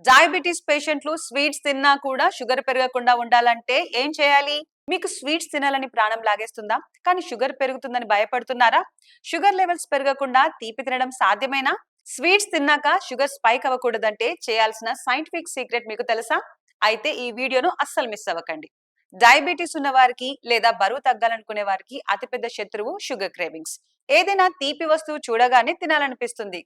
Diabetes పేషెంట్లు sweets తిన్నా కూడా షుగర్ పెరగకుండా ఉండాలంటే ఏం చేయాలి? మీకు స్వీట్స్ తినాలని ప్రాణం లాగేస్తుందా? కానీ షుగర్ పెరుగుతుందని భయపడుతున్నారా? షుగర్ లెవెల్స్ పెరగకుండా తీపి తినడం సాధ్యమేనా? స్వీట్స్ తిన్నాక షుగర్ స్పైక్ అవ్వకూడదంటే చేయాల్సిన సైంటిఫిక్ సీక్రెట్ మీకు తెలుసా? అయితే ఈ వీడియోను అస్సలు మిస్ అవ్వకండి. డయాబెటిస్ ఉన్న వారికి లేదా బరువు తగ్గాలనుకునే వారికి అతిపెద్ద శత్రువు షుగర్ క్రేవింగ్స్. ఏదైనా తీపి వస్తువు చూడగానే తినాలనిపిస్తుంది,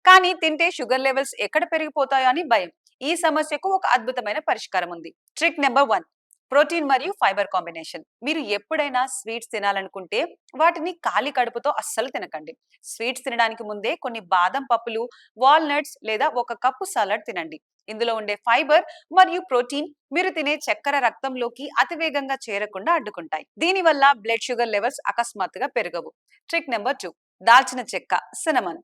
కానీ తింటే షుగర్ లెవెల్స్ ఎక్కడ పెరిగిపోతాయో అని భయం. ఈ సమస్యకు ఒక అద్భుతమైన పరిష్కారం ఉంది. ట్రిక్ నెంబర్ 1: ప్రోటీన్ మరియు ఫైబర్ కాంబినేషన్. మీరు ఎప్పుడైనా స్వీట్స్ తినాలనుకుంటే వాటిని ఖాళీ కడుపుతో అస్సలు తినకండి. స్వీట్స్ తినడానికి ముందే కొన్ని బాదం పప్పులు, వాల్నట్స్ లేదా ఒక కప్పు సలాడ్ తినండి. ఇందులో ఉండే ఫైబర్ మరియు ప్రోటీన్ మీరు తినే చక్కెర రక్తంలోకి అతివేగంగా చేరకుండా అడ్డుకుంటాయి. దీనివల్ల బ్లడ్ షుగర్ లెవెల్స్ అకస్మాత్తుగా పెరగవు. ట్రిక్ నెంబర్ 2: దాల్చిన చెక్క, సినమన్.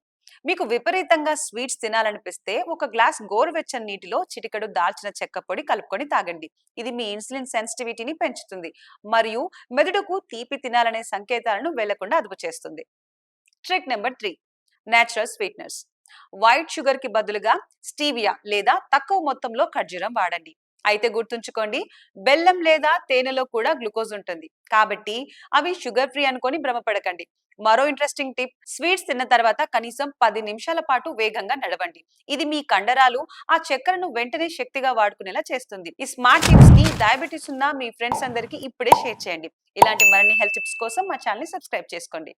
మీకు విపరీతంగా స్వీట్స్ తినాలనిపిస్తే ఒక గ్లాస్ గోరువెచ్చని నీటిలో చిటికెడు దాల్చిన చెక్క పొడి కలుపుకొని తాగండి. ఇది మీ ఇన్సులిన్ సెన్సిటివిటీని పెంచుతుంది మరియు మెదడుకు తీపి తినాలనే సంకేతాలను వెళ్లకుండా అదుపు చేస్తుంది. Trick number 3: natural sweeteners. White sugar కి బదులుగా స్టీవియా లేదా తక్కువ మొత్తంలో ఖర్జూరం వాడండి. అయితే గుర్తుంచుకోండి, బెల్లం లేదా తేనెలో కూడా గ్లూకోజ్ ఉంటుంది కాబట్టి అవి షుగర్ ఫ్రీ అనుకొని భ్రమపడకండి. మరో ఇంట్రెస్టింగ్ టిప్: స్వీట్స్ తిన్న తర్వాత కనీసం 10 నిమిషాల పాటు వేగంగా నడవండి. ఇది మీ కండరాలు ఆ చక్కెరను వెంటనే శక్తిగా వాడుకునేలా చేస్తుంది. ఈ స్మార్ట్ టిప్స్ ని డయాబెటిస్ ఉన్న మీ ఫ్రెండ్స్ అందరికీ ఇప్పుడే షేర్ చేయండి. ఇలాంటి మరిన్ని హెల్త్ టిప్స్ కోసం మా ఛానల్ ని సబ్స్క్రైబ్ చేసుకోండి.